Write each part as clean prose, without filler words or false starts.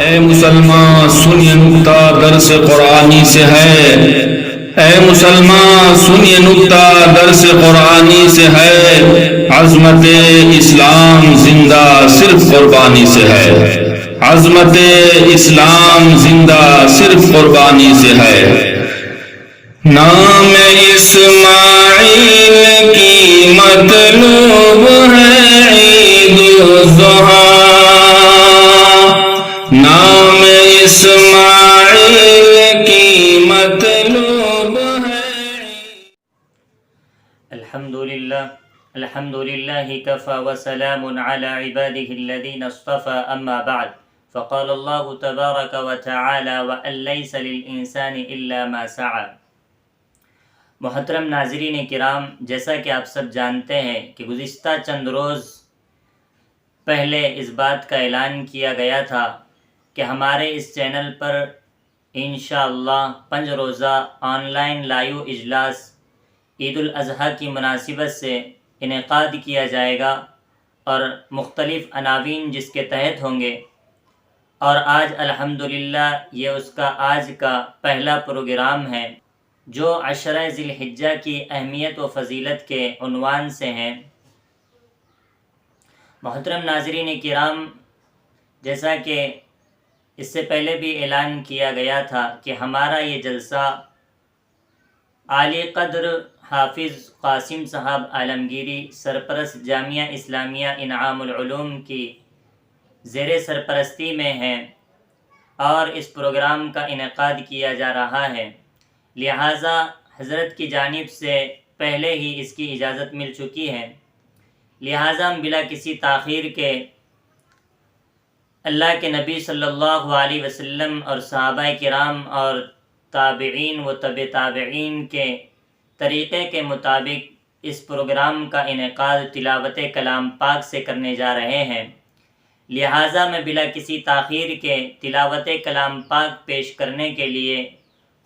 اے مسلمان سن یہ نکتہ درس قرآنی سے ہے، اے مسلمان سن یہ نکتہ درس قرآنی سے ہے، عظمت اسلام زندہ صرف قربانی سے ہے، عظمت اسلام زندہ صرف قربانی سے ہے۔ نام اسماعیل کی مطلوب ہے عید الضحیٰ، نام اسماعیل کی مطلوب ہے۔ الحمد للہ کفی وسلام علی عباده الذین اصطفى اما بعد، فقال اللہ تبارک وتعالی وَأَن لَيْسَ لِلْإِنسَانِ إِلَّا مَا سَعَى۔ محترم ناظرین کرام، جیسا کہ آپ سب جانتے ہیں کہ گزشتہ چند روز پہلے اس بات کا اعلان کیا گیا تھا کہ ہمارے اس چینل پر انشاءاللہ 5 روزہ آن لائن لائیو اجلاس عید الاضحیٰ کی مناسبت سے انعقاد کیا جائے گا اور مختلف عناوین جس کے تحت ہوں گے، اور آج الحمدللہ یہ اس کا آج کا پہلا پروگرام ہے جو عشرہ ذی الحجہ کی اہمیت و فضیلت کے عنوان سے ہیں۔ محترم ناظرین کرام، جیسا کہ اس سے پہلے بھی اعلان کیا گیا تھا کہ ہمارا یہ جلسہ عالی قدر حافظ قاسم صاحب عالمگیری سرپرست جامعہ اسلامیہ انعام العلوم کی زیر سرپرستی میں ہے اور اس پروگرام کا انعقاد کیا جا رہا ہے، لہٰذا حضرت کی جانب سے پہلے ہی اس کی اجازت مل چکی ہے، لہٰذا ہم بلا کسی تاخیر کے اللہ کے نبی صلی اللہ علیہ وسلم اور صحابہ کرام اور تابعین و تبع تابعین کے طریقے کے مطابق اس پروگرام کا انعقاد تلاوت کلام پاک سے کرنے جا رہے ہیں، لہٰذا میں بلا کسی تاخیر کے تلاوت کلام پاک پیش کرنے کے لیے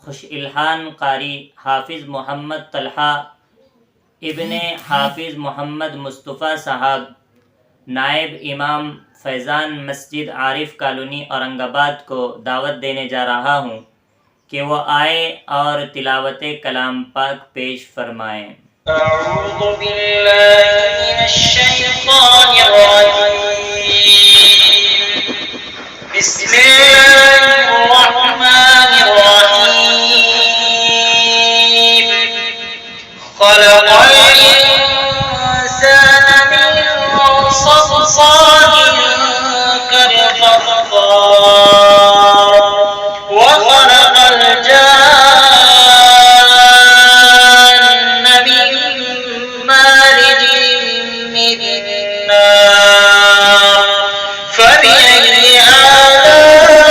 خوش الحان قاری حافظ محمد طلحہ ابن حافظ محمد مصطفیٰ صاحب، نائب امام فیضان مسجد عارف کالونی اورنگ آباد کو دعوت دینے جا رہا ہوں کہ وہ آئے اور تلاوت کلام پاک پیش فرمائیں۔ اعوذ باللہ من الشیطان الرجیم، بسم اللہ الرحمن الرحیم، خلق الانسان من صلصال كالفخار وخلق الجان من مارج من نار فبأي آلاء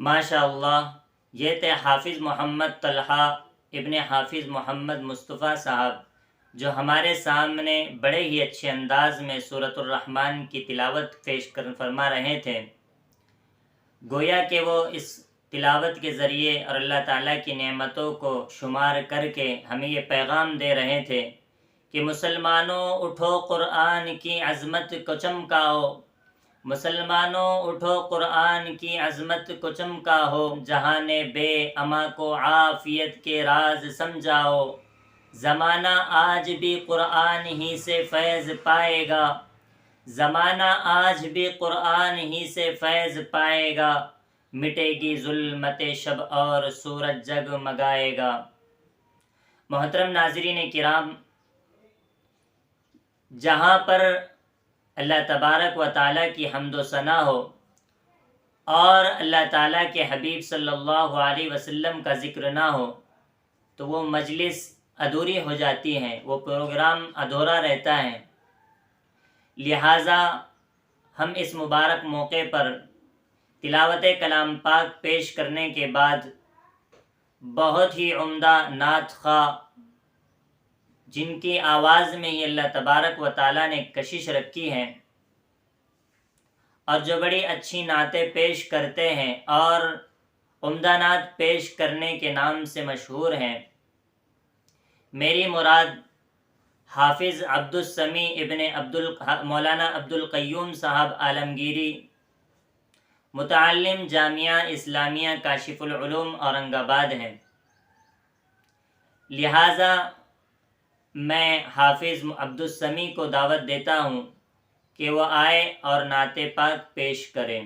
ماشاء اللہ یہ تھے حافظ محمد طلحہ ابن حافظ محمد مصطفیٰ صاحب، جو ہمارے سامنے بڑے ہی اچھے انداز میں سورۃ الرحمن کی تلاوت پیش فرما رہے تھے۔ گویا کہ وہ اس تلاوت کے ذریعے اور اللہ تعالیٰ کی نعمتوں کو شمار کر کے ہمیں یہ پیغام دے رہے تھے کہ مسلمانوں اٹھو قرآن کی عظمت کو چمکاؤ، مسلمانوں اٹھو قرآن کی عظمت کو چمکاؤ، جہان بے اما کو عافیت کے راز سمجھاؤ، زمانہ آج بھی قرآن ہی سے فیض پائے گا، زمانہ آج بھی قرآن ہی سے فیض پائے گا، مٹے گی ظلمت شب اور سورج جگمگائے گا۔ محترم ناظرین کرام، جہاں پر اللہ تبارک و تعالیٰ کی حمد و ثنا ہو اور اللہ تعالیٰ کے حبیب صلی اللہ علیہ وسلم کا ذکر نہ ہو تو وہ مجلس ادھوری ہو جاتی ہے، وہ پروگرام ادھورا رہتا ہے۔ لہٰذا ہم اس مبارک موقع پر تلاوت کلام پاک پیش کرنے کے بعد بہت ہی عمدہ نعت خواہ، جن کی آواز میں ہی اللہ تبارک و تعالیٰ نے کشش رکھی ہے اور جو بڑی اچھی نعتیں پیش کرتے ہیں اور عمدہ نعت پیش کرنے کے نام سے مشہور ہیں، میری مراد حافظ عبدالسمیع ابن مولانا عبدالقیوم صاحب عالمگیری، متعلم جامعہ اسلامیہ کاشف العلوم اورنگ آباد ہیں۔ لہٰذا میں حافظ عبدالسمیع کو دعوت دیتا ہوں کہ وہ آئے اور نعت پاک پیش کریں۔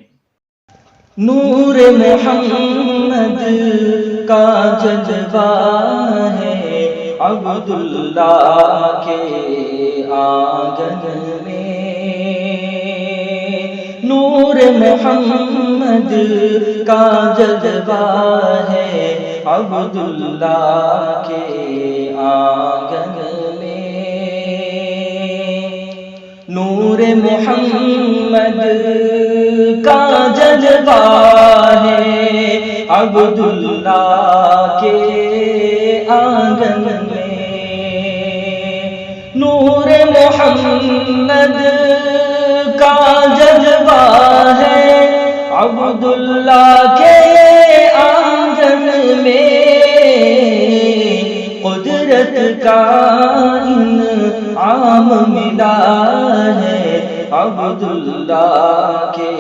نور محمد کا جذبہ ہے عبداللہ کے آنگن میں، نور محمد کا جذبہ ہے عبداللہ کے آنگن میں، نور محمد کا جذبہ ہے عبداللہ کے آنگن میں، نور محمد کا جذبہ ہے عبداللہ کے آنگن میں، قدرت کا انعام ملا ہے عبداللہ کے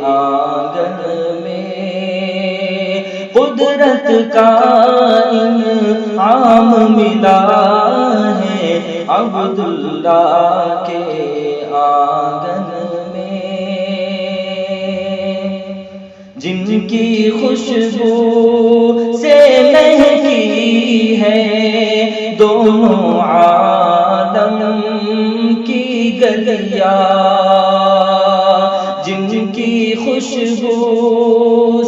آنگن میں، قدرت کا انعام ملا ہے عبداللہ کے آنگن میں، جن کی خوشبو سے مہکی ہے دونوں عالم کی گلیاں، جن کی خوشبو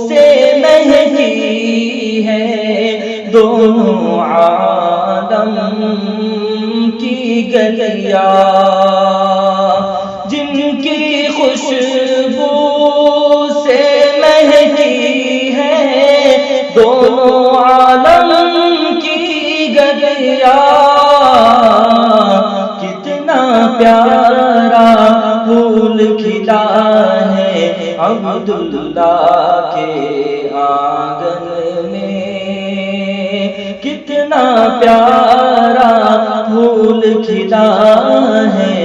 سے مہکی ہے دونوں عالم کی گلیاں، جن کی خوشبو سے مہکی ہے دونوں عالم کی گلیاں، کتنا پیارا پھول کھلا ہے عبداللہ کے آنگن میں، کتنا پیارا پھول کھلا ہے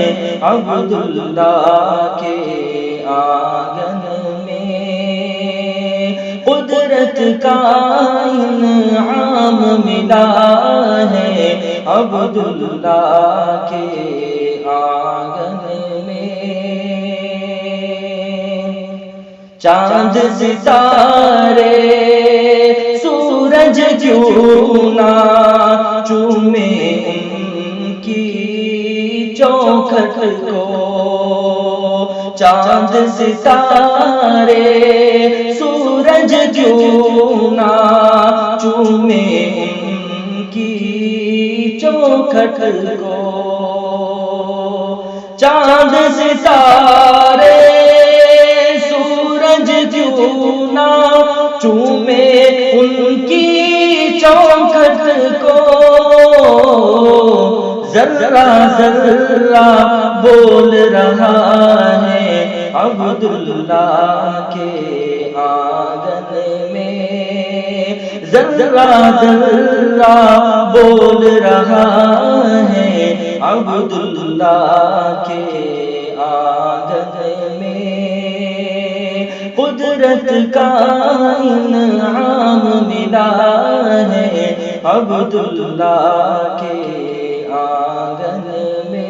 عبداللہ کے آنگن میں، قدرت کا انعام ملا ہے عبداللہ کے آنگن میں، چاند ستارے سورج کیوں نہ چومے ان کی چوکھٹ کو، چاند ستارے سورج کیوں نہ چومے ان کی چوکھٹ کو، چاند ستارے سورج کیوں نہ چومے ان کی چوکھٹ کو، ذرہ ذرہ بول رہا ہے عبداللہ کے آنگن میں، ذرہ ذرہ بول رہا ہے عبداللہ کے آنگن میں، قدرت کا انعام ملا ہے عبداللہ کے آنگن میں۔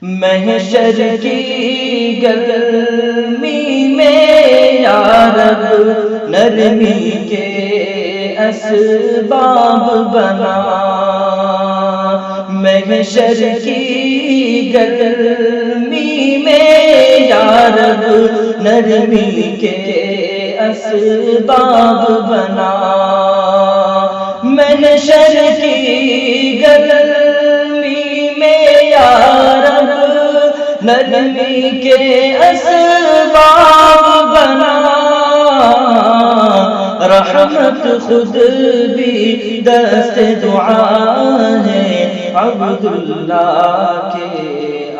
محشر کی گرمی میں یا رب نرمی کے اسباب بنا، محشر کی گرمی میں یا رب نرمی کے اسباب بنا، محشر کی گرمی میں یا رب نرمی کے اسباب بنا، رحمت خود بھی دست دعا ہے عبداللہ کے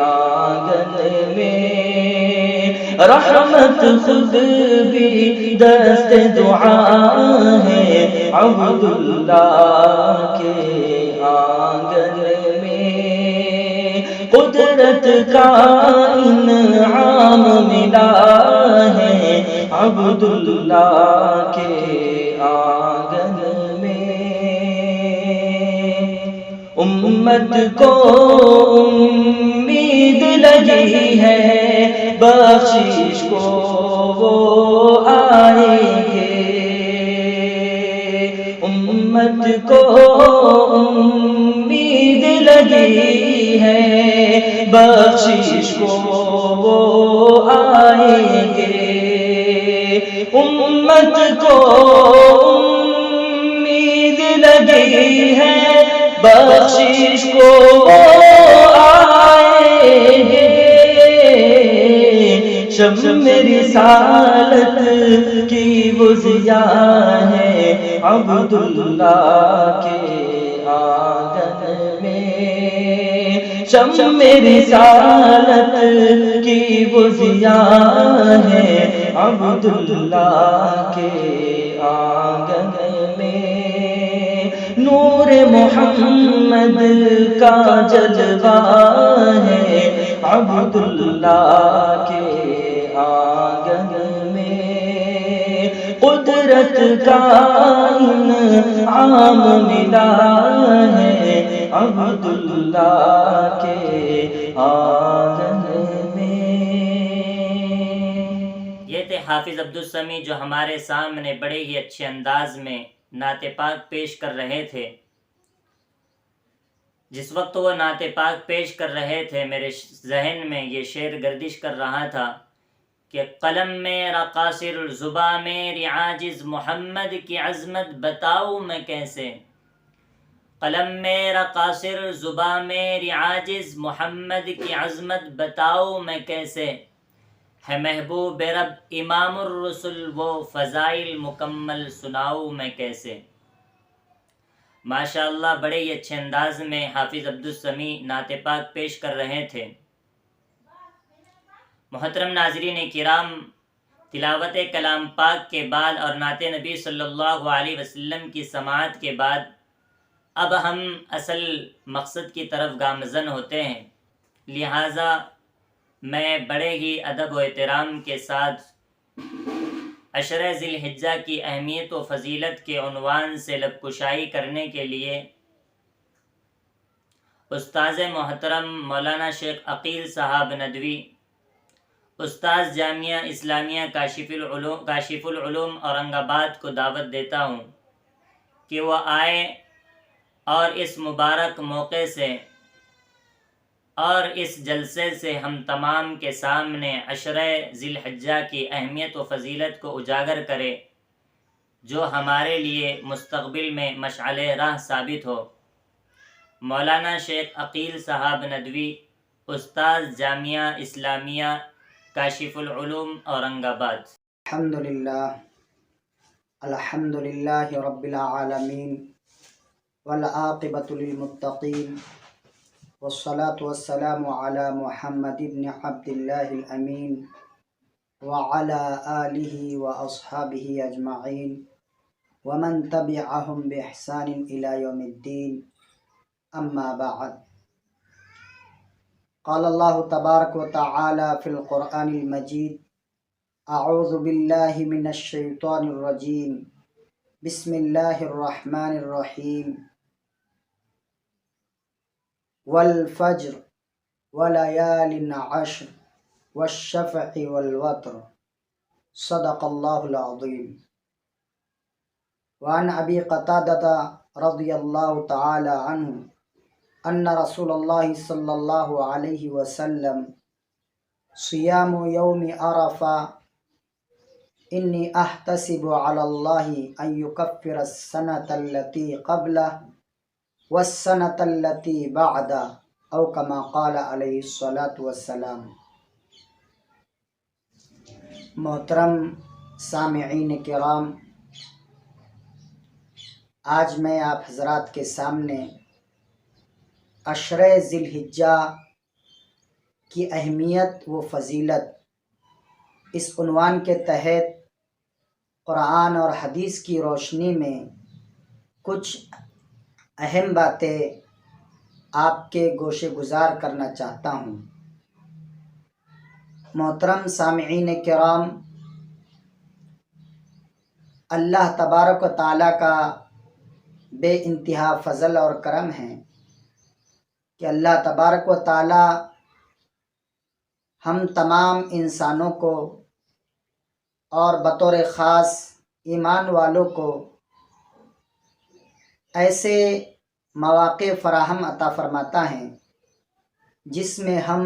آنگن میں، رحمت خود بھی دست دعا ہے عبداللہ کے آنگن میں، قدرت کا انعام ملا ہے عبداللہ کے آنگن میں۔ امت کو امید لگی ہے بخشش کو وہ آئیں گے، امت کو امید لگی ہے بخشش کو وہ آئیں گے، امت کو امید لگی ہے بخشش کو وہ آئیں گے، شمع رسالت کی وہ ضیاء ہے عبداللہ کے آنگن میں، شمع رسالت کی وہ ضیاء ہے عبداللہ کے آنگن میں، نور محمد کا جلوہ ہے عبداللہ کے آنگن میں، قدرت کا انعام ملا ہے عبداللہ کے آنگن میں۔ یہ تھے حافظ عبدالسمیع جو ہمارے سامنے بڑے ہی اچھے انداز میں نعت پاک پیش کر رہے تھے۔ جس وقت وہ نعت پاک پیش کر رہے تھے میرے ذہن میں یہ شعر گردش کر رہا تھا کہ قلم میرا قاصر زباں میری عاجز محمد کی عظمت بتاؤں میں کیسے، قلم میرا قاصر زباں میری عاجز محمد کی عظمت بتاؤں میں کیسے، ہے محبوب رب امام الرسل وہ فضائل مکمل سناؤں میں کیسے۔ ماشاءاللہ بڑے ہی اچھے انداز میں حافظ عبدالسمیع نعت پاک پیش کر رہے تھے۔ محترم ناظرین کرام، تلاوت کلام پاک کے بعد اور نعت نبی صلی اللہ علیہ وسلم کی سماعت کے بعد اب ہم اصل مقصد کی طرف گامزن ہوتے ہیں، لہٰذا میں بڑے ہی ادب و احترام کے ساتھ عشرہ ذی الحجہ کی اہمیت و فضیلت کے عنوان سے لب کشائی کرنے کے لیے استاذ محترم مولانا شیخ عقیل صاحب ندوی، استاذ جامعہ اسلامیہ کاشف العلوم اورنگ آباد کو دعوت دیتا ہوں کہ وہ آئے اور اس مبارک موقع سے اور اس جلسے سے ہم تمام کے سامنے عشرہ ذی الحجہ کی اہمیت و فضیلت کو اجاگر کرے، جو ہمارے لیے مستقبل میں مشعل راہ ثابت ہو۔ مولانا شیخ عقیل صاحب ندوی، استاذ جامعہ اسلامیہ کاشف العلوم اورنگ آباد۔ الحمد للہ رب العالمین والعاقبۃ للمتقین والصلاة والسلام علی محمد بن عبد اللہ الامین وعلی آلہ واصحابہ اجمعین ومن تبعہم بإحسان الی یوم الدین، اما بعد۔ قال اللہ تبارک و تعالی فی القرآن المجید: اعوذ باللہ من الشیطان الرجیم، بسم اللہ الرحمن الرحیم، والفجر ولیال عشر والشفع والوتر، صدق اللہ العظیم۔ وعن ابی قتادہ رضی اللہ تعالی عنہ ان رسول اللہ صلی اللہ علیہ وسلم صیام یوم عرفہ انی احتسب علی اللہ ان یکفر السنة التي قبلہ والسنة التي بعدہ او کما قال علیہ الصلاۃ والسلام۔ محترم سامعین کرام، آج میں آپ حضرات کے سامنے عشرہ ذی الحجہ کی اہمیت و فضیلت اس عنوان کے تحت قرآن اور حدیث کی روشنی میں کچھ اہم باتیں آپ کے گوشے گزار کرنا چاہتا ہوں۔ محترم سامعین کرام، اللہ تبارک و تعالیٰ کا بے انتہا فضل اور کرم ہے کہ اللہ تبارک و تعالی ہم تمام انسانوں کو اور بطور خاص ایمان والوں کو ایسے مواقع فراہم عطا فرماتا ہے جس میں ہم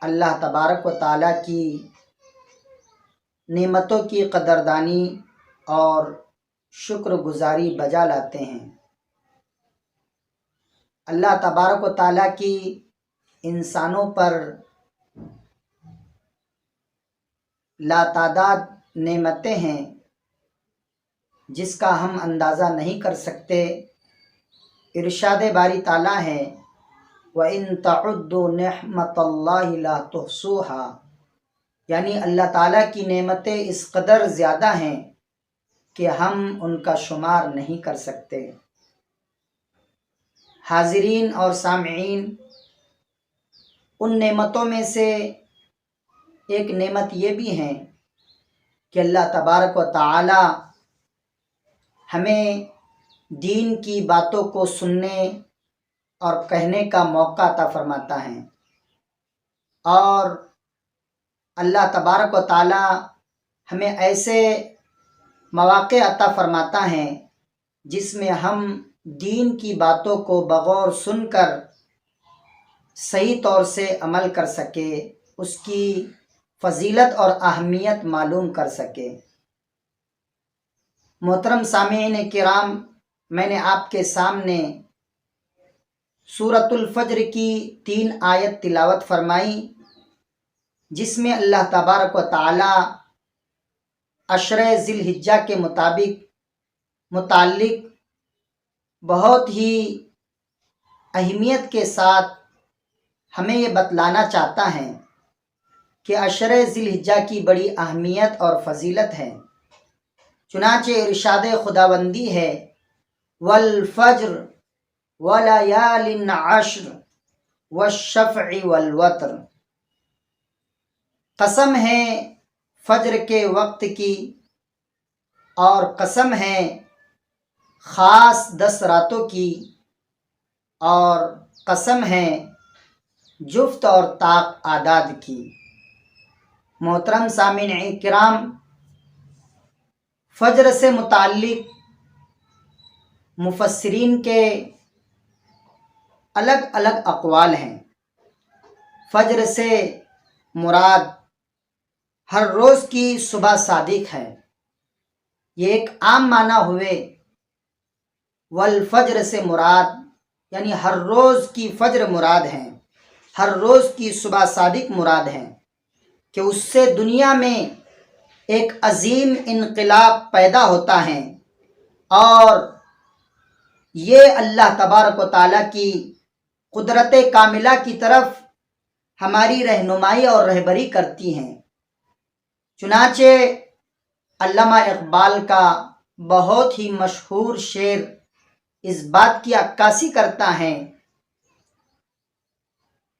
اللہ تبارک و تعالی کی نعمتوں کی قدردانی اور شکر گزاری بجا لاتے ہیں۔ اللہ تبارک و تعالیٰ کی انسانوں پر لاتعداد نعمتیں ہیں جس کا ہم اندازہ نہیں کر سکتے۔ ارشاد باری تعالیٰ ہے وَإِن تَعُدُّوا نِعْمَةَ اللَّهِ لَا تُحْصُوهَا، یعنی اللہ تعالیٰ کی نعمتیں اس قدر زیادہ ہیں کہ ہم ان کا شمار نہیں کر سکتے۔ حاضرین اور سامعین، ان نعمتوں میں سے ایک نعمت یہ بھی ہے کہ اللہ تبارک و تعالی ہمیں دین کی باتوں کو سننے اور کہنے کا موقع عطا فرماتا ہے، اور اللہ تبارک و تعالی ہمیں ایسے مواقع عطا فرماتا ہے جس میں ہم دین کی باتوں کو بغور سن کر صحیح طور سے عمل کر سکے، اس کی فضیلت اور اہمیت معلوم کر سکے۔ محترم سامعین کرام، میں نے آپ کے سامنے سورۃ الفجر کی 3 آیت تلاوت فرمائی جس میں اللہ تبارک و تعالی عشرہ ذی الحجہ کے متعلق بہت ہی اہمیت کے ساتھ ہمیں یہ بتلانا چاہتا ہے کہ عشرہ ذی الحجہ کی بڑی اہمیت اور فضیلت ہے۔ چنانچہ ارشاد خداوندی ہے والفجر ولیال عشر والشفع والوتر، قسم ہے فجر کے وقت کی، اور قسم ہے خاص 10 راتوں کی، اور قسم ہے جفت اور طاق اعداد کی۔ محترم سامعین کرام، فجر سے متعلق مفسرین کے الگ الگ اقوال ہیں۔ فجر سے مراد ہر روز کی صبح صادق ہے، یہ ایک عام معنی ہوئے۔ والفجر سے مراد یعنی ہر روز کی فجر مراد ہیں، ہر روز کی صبح صادق مراد ہیں۔ کہ اس سے دنیا میں ایک عظیم انقلاب پیدا ہوتا ہے، اور یہ اللہ تبارک و تعالیٰ کی قدرت کاملہ کی طرف ہماری رہنمائی اور رہبری کرتی ہیں۔ چنانچہ علامہ اقبال کا بہت ہی مشہور شعر اس بات کی عکاسی کرتا ہے،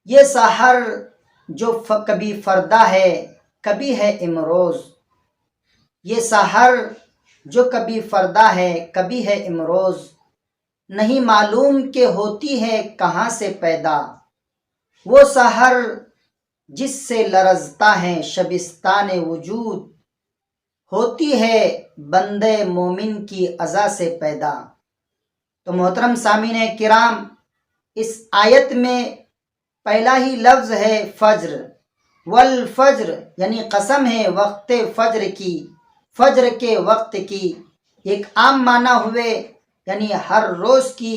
یہ سحر جو کبھی فردا ہے کبھی ہے امروز، یہ سحر جو کبھی فردا ہے کبھی ہے امروز، نہیں معلوم کہ ہوتی ہے کہاں سے پیدا، وہ سحر جس سے لرزتا ہے شبستان وجود، ہوتی ہے بندے مومن کی اذى سے پیدا۔ تو محترم سامعین کرام، اس آیت میں پہلا ہی لفظ ہے فجر، والفجر یعنی قسم ہے وقت فجر کی، فجر کے وقت کی۔ ایک عام معنی ہوئے یعنی ہر روز کی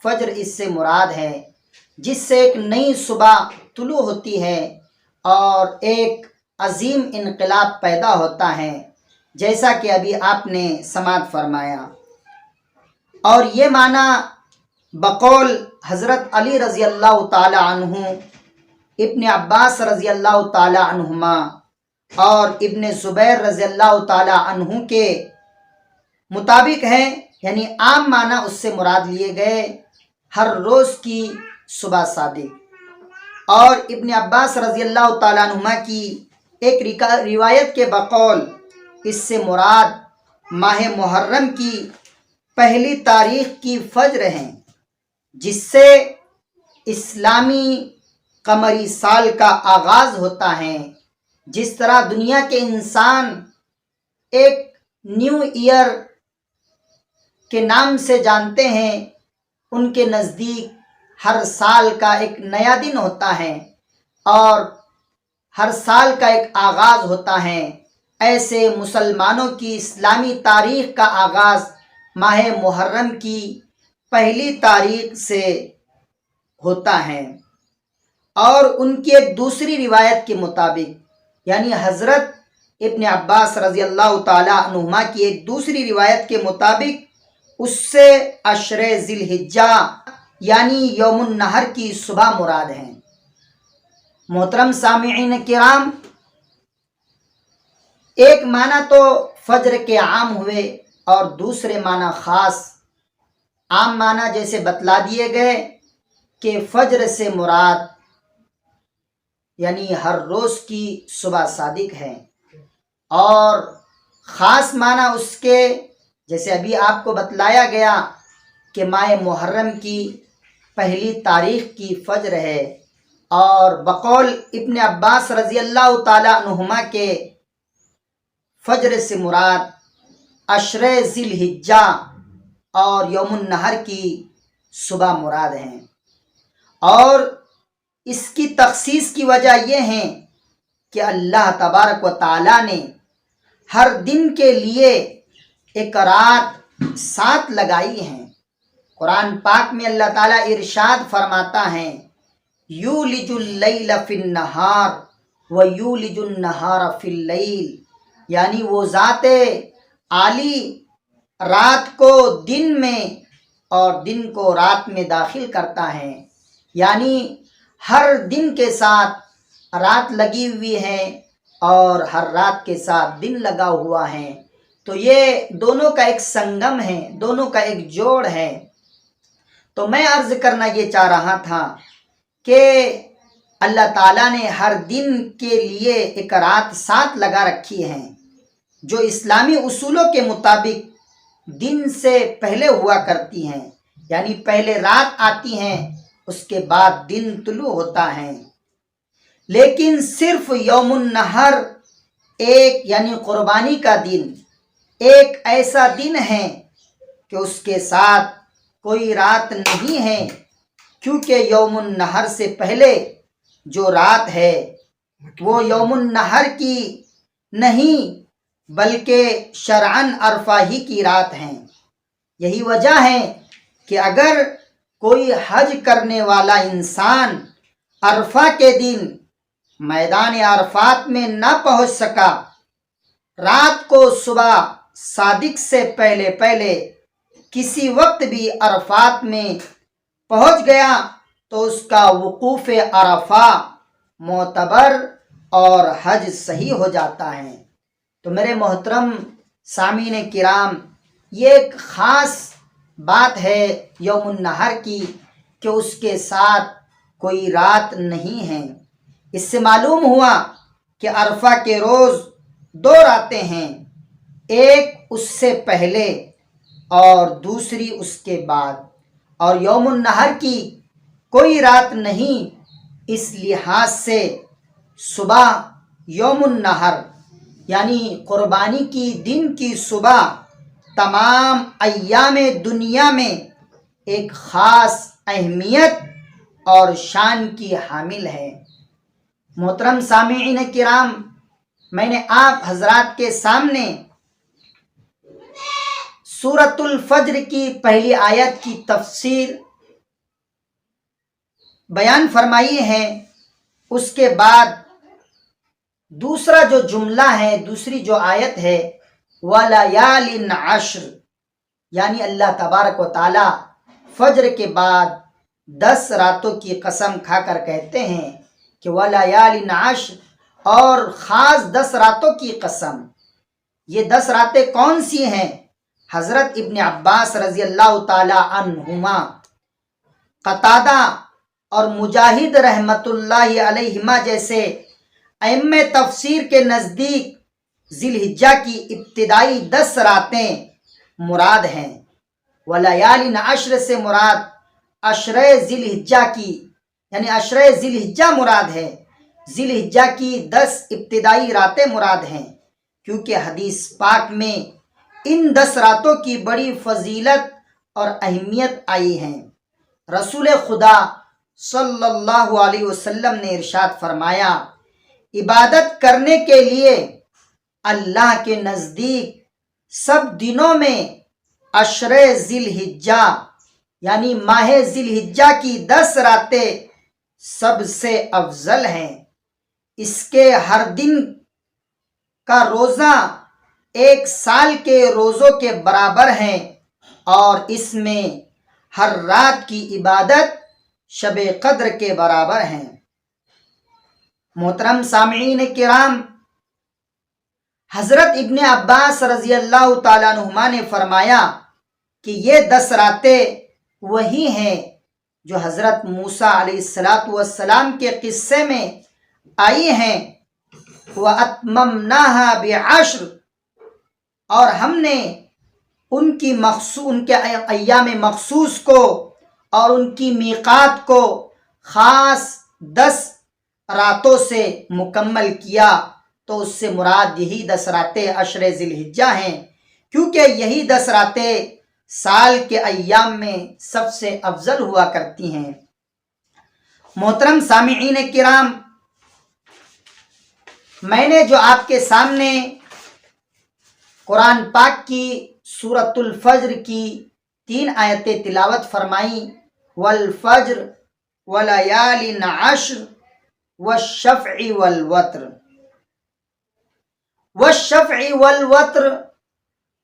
فجر اس سے مراد ہے، جس سے ایک نئی صبح طلوع ہوتی ہے اور ایک عظیم انقلاب پیدا ہوتا ہے، جیسا کہ ابھی آپ نے سماعت فرمایا۔ اور یہ معنی بقول حضرت علی رضی اللہ تعالی عنہ، ابن عباس رضی اللہ تعالی عنہما اور ابن زبیر رضی اللہ تعالی عنہ کے مطابق ہے، یعنی عام معنی اس سے مراد لیے گئے ہر روز کی صبح صادق۔ اور ابن عباس رضی اللہ تعالیٰ عنہما کی ایک روایت کے بقول اس سے مراد ماہ محرم کی پہلی تاریخ کی فجر ہیں، جس سے اسلامی قمری سال کا آغاز ہوتا ہے۔ جس طرح دنیا کے انسان ایک نیو ایئر کے نام سے جانتے ہیں، ان کے نزدیک ہر سال کا ایک نیا دن ہوتا ہے اور ہر سال کا ایک آغاز ہوتا ہے، ایسے مسلمانوں کی اسلامی تاریخ کا آغاز ماہ محرم کی پہلی تاریخ سے ہوتا ہے۔ اور ان کی ایک دوسری روایت کے مطابق، یعنی حضرت ابن عباس رضی اللہ تعالی عنہما کی ایک دوسری روایت کے مطابق اس سے عشر ذی الحجہ یعنی یوم النحر کی صبح مراد ہے۔ محترم سامعین کرام، ایک معنی تو فجر کے عام ہوئے اور دوسرے معنی خاص۔ عام معنی جیسے بتلا دیے گئے کہ فجر سے مراد یعنی ہر روز کی صبح صادق ہے، اور خاص معنی اس کے جیسے ابھی آپ کو بتلایا گیا کہ ماہ محرم کی پہلی تاریخ کی فجر ہے، اور بقول ابن عباس رضی اللہ تعالی عنہما کے فجر سے مراد عشر ذی الحجہ اور یوم النحر کی صبح مراد ہیں۔ اور اس کی تخصیص کی وجہ یہ ہے کہ اللہ تبارک و تعالی نے ہر دن کے لیے ایک رات ساتھ لگائی ہیں۔ قرآن پاک میں اللہ تعالیٰ ارشاد فرماتا ہے، یولج اللیل فی النہار ویولج النہار فی اللیل، یعنی وہ ذات عالی رات کو دن میں اور دن کو رات میں داخل کرتا ہے، یعنی ہر دن کے ساتھ رات لگی ہوئی ہے اور ہر رات کے ساتھ دن لگا ہوا ہے، تو یہ دونوں کا ایک سنگم ہے، دونوں کا ایک جوڑ ہے۔ تو میں عرض کرنا یہ چاہ رہا تھا کہ اللہ تعالیٰ نے ہر دن کے لیے ایک رات ساتھ لگا رکھی ہے، جو اسلامی اصولوں کے مطابق دن سے پہلے ہوا کرتی ہیں، یعنی پہلے رات آتی ہیں اس کے بعد دن طلوع ہوتا ہے۔ لیکن صرف یوم النحر ایک یعنی قربانی کا دن ایک ایسا دن ہے کہ اس کے ساتھ کوئی رات نہیں ہے، کیونکہ یوم النحر سے پہلے جو رات ہے وہ یوم النحر کی نہیں بلکہ شرعاً عرفہ ہی کی رات ہے۔ یہی وجہ ہے کہ اگر کوئی حج کرنے والا انسان عرفہ کے دن میدان عرفات میں نہ پہنچ سکا، رات کو صبح صادق سے پہلے پہلے کسی وقت بھی عرفات میں پہنچ گیا تو اس کا وقوف عرفہ معتبر اور حج صحیح ہو جاتا ہے۔ تو میرے محترم سامعین کرام، یہ ایک خاص بات ہے یوم النحر کی کہ اس کے ساتھ کوئی رات نہیں ہے۔ اس سے معلوم ہوا کہ عرفہ کے روز 2 راتیں ہیں، ایک اس سے پہلے اور دوسری اس کے بعد، اور یوم النحر کی کوئی رات نہیں۔ اس لحاظ سے صبح یوم النحر یعنی قربانی کی دن کی صبح تمام ایام دنیا میں ایک خاص اہمیت اور شان کی حامل ہے۔ محترم سامعین کرام، میں نے آپ حضرات کے سامنے سورۃ الفجر کی پہلی آیت کی تفسیر بیان فرمائی ہے۔ اس کے بعد دوسرا جو جملہ ہے، دوسری جو آیت ہے وَلَيَالٍ عَشْرٍ، یعنی اللہ تبارک و تعالی فجر کے بعد 10 راتوں کی قسم کھا کر کہتے ہیں کہ وَلَيَالٍ عَشْرٍ، اور خاص 10 راتوں کی قسم۔ یہ 10 راتیں کون سی ہیں؟ حضرت ابن عباس رضی اللہ تعالی عنہما، قتادہ اور مجاہد رحمت اللہ علیہما جیسے ائمہ تفسیر کے نزدیک ذی الحجہ کی ابتدائی 10 راتیں مراد ہیں۔ وَلَيَالٍ عَشْرٍ سے مراد عشرہ ذی الحجہ کی یعنی عشرہ ذی الحجہ مراد ہے۔ ذی الحجہ کی 10 ابتدائی راتیں مراد ہیں، کیونکہ حدیث پاک میں ان 10 راتوں کی بڑی فضیلت اور اہمیت آئی ہیں۔ رسول خدا صلی اللہ علیہ وسلم نے ارشاد فرمایا، عبادت کرنے کے لیے اللہ کے نزدیک سب دنوں میں عشرہ ذی الحجہ یعنی ماہ ذی الحجہ کی 10 راتیں سب سے افضل ہیں۔ اس کے ہر دن کا روزہ 1 سال کے روزوں کے برابر ہیں، اور اس میں ہر رات کی عبادت شب قدر کے برابر ہیں۔ محترم سامعین کرام، حضرت ابن عباس رضی اللہ تعالیٰ عنہما نے فرمایا کہ یہ 10 راتیں وہی ہیں جو حضرت موسیٰ علیہ السلام کے قصے میں آئی ہیں، وَأَتْمَمْنَاهَا بِعَشْرٍ، اور ہم نے ان کے ایام مخصوص کو اور ان کی میقات کو خاص 10 راتوں سے مکمل کیا۔ تو اس سے مراد یہی 10 راتیں عشرہ ذی الحجہ ہیں، کیونکہ یہی 10 راتیں سال کے ایام میں سب سے افضل ہوا کرتی ہیں۔ محترم سامعین کرام، میں نے جو آپ کے سامنے قرآن پاک کی سورۃ الفجر کی 3 آیتیں تلاوت فرمائیں، والفجر ولیال عشر والشفع والوتر، والشفع والوتر،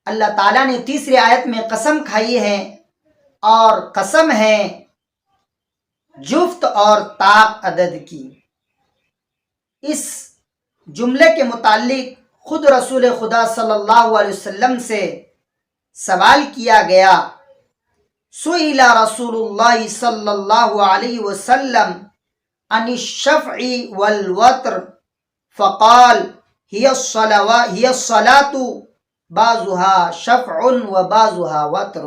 اللہ تعالیٰ نے تیسری آیت میں قسم کھائی ہے، اور قسم ہے جفت اور طاق عدد کی۔ اس جملے کے متعلق خود رسول خدا صلی اللہ علیہ وسلم سے سوال کیا گیا، سئل رسول اللہ صلی اللہ علیہ وسلم عن الشفع والوتر فقال هي الصلاة بعضها شفع وبعضها وتر،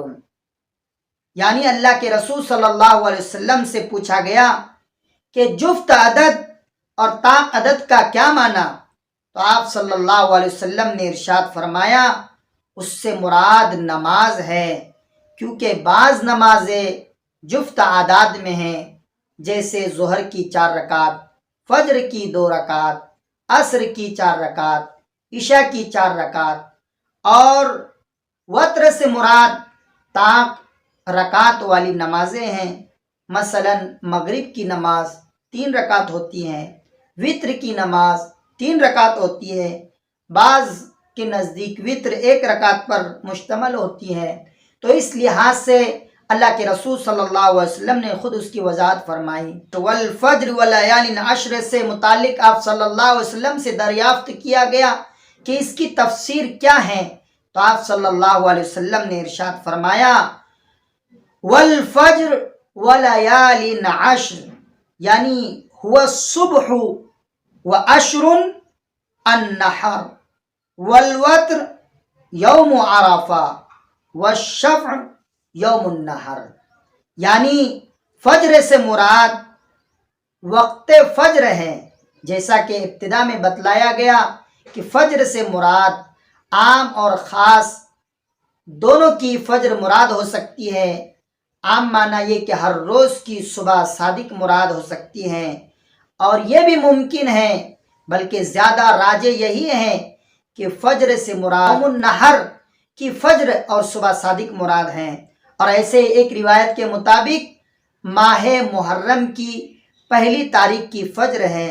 یعنی اللہ کے رسول صلی اللہ علیہ وسلم سے پوچھا گیا کہ جفت عدد اور طاق عدد کا کیا معنی؟ تو آپ صلی اللہ علیہ وسلم نے ارشاد فرمایا، اس سے مراد نماز ہے، کیونکہ بعض نمازیں جفت اعداد میں ہیں، جیسے ظہر کی 4 رکعت، فجر کی 2 رکعت، عصر کی 4 رکعت، عشاء کی 4 رکعت، اور وتر سے مراد طاق رکعت والی نمازیں ہیں۔ مثلا مغرب کی نماز 3 رکعت ہوتی ہیں، وطر کی نماز 3 رکعت ہوتی ہے، بعض کے نزدیک وطر 1 رکعت پر مشتمل ہوتی ہے، تو اس لحاظ سے اللہ کے رسول صلی اللہ علیہ وسلم نے خود اس کی وضاحت فرمائی۔ تو والفجر ولیال عشر سے متعلق آپ صلی اللہ علیہ وسلم سے دریافت کیا گیا کہ اس کی تفسیر کیا ہے، تو آپ صلی اللہ علیہ وسلم نے ارشاد فرمایا والفجر ولیال عشر یعنی هو الصبح وعشر النحر والوتر یوم عرفہ والشفع یوم النحر، یعنی فجر سے مراد وقت فجر ہے، جیسا کہ ابتدا میں بتلایا گیا کہ فجر سے مراد عام اور خاص دونوں کی فجر مراد ہو سکتی ہے۔ عام معنی یہ کہ ہر روز کی صبح صادق مراد ہو سکتی ہے، اور یہ بھی ممکن ہے بلکہ زیادہ راجح یہی ہے کہ فجر سے مراد یوم النحر کی فجر اور صبح صادق مراد ہیں۔ اور ایسے ایک روایت کے مطابق ماہ محرم کی 1 تاریخ کی فجر ہے،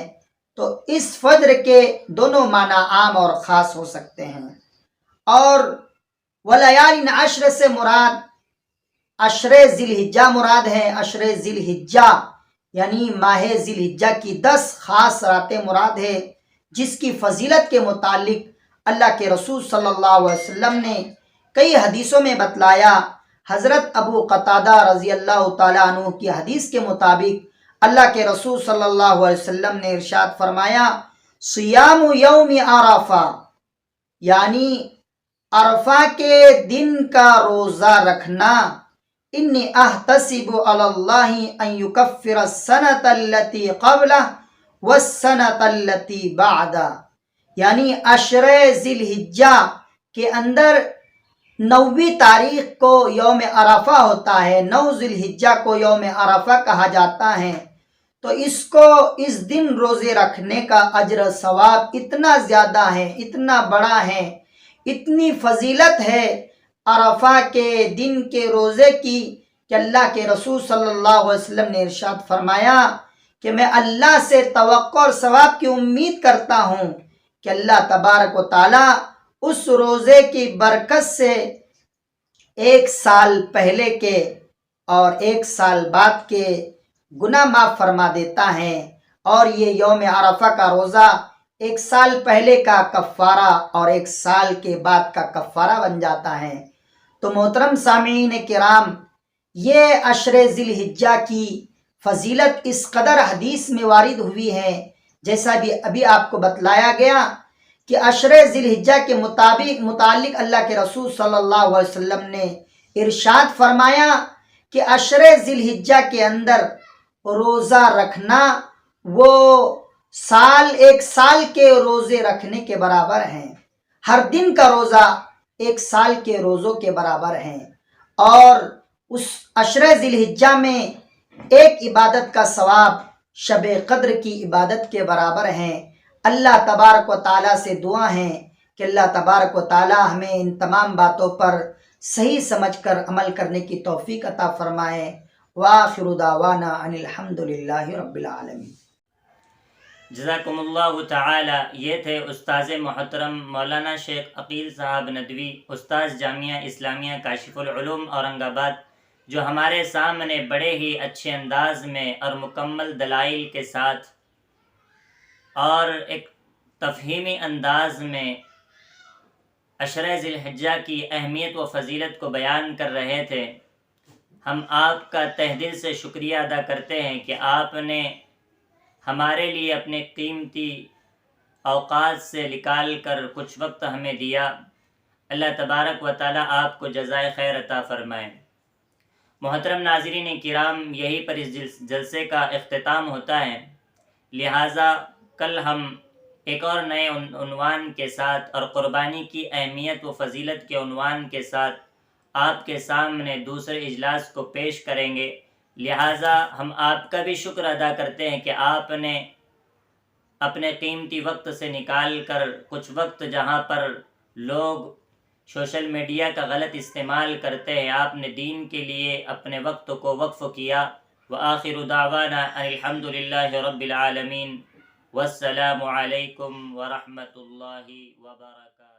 تو اس فجر کے دونوں معنی عام اور خاص ہو سکتے ہیں۔ اور ولیال عشر سے مراد عشر ذی الحجہ مراد ہے۔ عشر ذی الحجہ یعنی ماہ ذی الحجہ کی 10 خاص راتیں مراد ہے، جس کی فضیلت کے متعلق اللہ کے رسول صلی اللہ علیہ وسلم نے کئی حدیثوں میں بتلایا۔ حضرت ابو قتادہ رضی اللہ تعالیٰ عنہ کی حدیث کے مطابق اللہ کے رسول صلی اللہ علیہ وسلم نے ارشاد فرمایا صیام یوم عرفہ یعنی عرفہ کے دن کا روزہ رکھنا، انی احتسب علی اللہ ان یکفر السنۃ التی قبلہ والسنۃ التی بعدہ، یعنی عشر ذی الحجہ کے اندر 9ویں تاریخ کو یوم عرفہ ہوتا ہے، 9 ذی الحجہ کو یوم عرفہ کہا جاتا ہے، تو اس دن روزے رکھنے کا اجر و ثواب اتنا زیادہ ہے، اتنا بڑا ہے، اتنی فضیلت ہے عرفہ کے دن کے روزے کی کہ اللہ کے رسول صلی اللہ علیہ وسلم نے ارشاد فرمایا کہ میں اللہ سے توقع اور ثواب کی امید کرتا ہوں کہ اللہ تبارک و تعالی اس روزے کی برکت سے 1 سال پہلے کے اور 1 سال بعد کے گناہ معاف فرما دیتا ہے، اور یہ یوم عرفہ کا روزہ 1 سال پہلے کا کفارہ اور 1 سال کے بعد کا کفارہ بن جاتا ہے۔ تو محترم سامعین کرام، یہ عشر ذی الحجہ کی فضیلت اس قدر حدیث میں وارد ہوئی ہے، جیسا بھی ابھی آپ کو بتلایا گیا کہ عشر ذی الحجہ کے متعلق اللہ کے رسول صلی اللہ علیہ وسلم نے ارشاد فرمایا کہ عشر ذی الحجہ کے اندر روزہ رکھنا وہ 1 سال کے روزے رکھنے کے برابر ہیں، ہر دن کا روزہ 1 سال کے روزوں کے برابر ہیں، اور اس عشر ذی الحجہ میں ایک عبادت کا ثواب شب قدر کی عبادت کے برابر ہیں۔ اللہ تبارک و تعالیٰ سے دعا ہے کہ اللہ تبارک و تعالیٰ ہمیں ان تمام باتوں پر صحیح سمجھ کر عمل کرنے کی توفیق عطا فرمائے۔ وآخر دعوانا ان الحمدللہ رب العالمین۔ جزاکم اللہ تعالی۔ یہ تھے استاذ محترم مولانا شیخ عقیل صاحب ندوی، استاذ جامعہ اسلامیہ کاشف العلوم اورنگ آباد، جو ہمارے سامنے بڑے ہی اچھے انداز میں اور مکمل دلائل کے ساتھ اور ایک تفہیمی انداز میں عشر ذی الحجہ کی اہمیت و فضیلت کو بیان کر رہے تھے۔ ہم آپ کا تہ دل سے شکریہ ادا کرتے ہیں کہ آپ نے ہمارے لیے اپنے قیمتی اوقات سے نکال کر کچھ وقت ہمیں دیا۔ اللہ تبارک و تعالی آپ کو جزائے خیر عطا فرمائے۔ محترم ناظرین کرام، یہی پر اس جلسے کا اختتام ہوتا ہے، لہٰذا کل ہم ایک اور نئے عنوان کے ساتھ اور قربانی کی اہمیت و فضیلت کے عنوان کے ساتھ آپ کے سامنے دوسرے اجلاس کو پیش کریں گے۔ لہٰذا ہم آپ کا بھی شکر ادا کرتے ہیں کہ آپ نے اپنے قیمتی وقت سے نکال کر کچھ وقت جہاں پر لوگ سوشل میڈیا کا غلط استعمال کرتے ہیں، آپ نے دین کے لیے اپنے وقت کو وقف کیا۔ وآخر دعوانا ان الحمدللہ رب العالمین۔ والسلام علیکم ورحمۃ اللہ وبرکاتہ.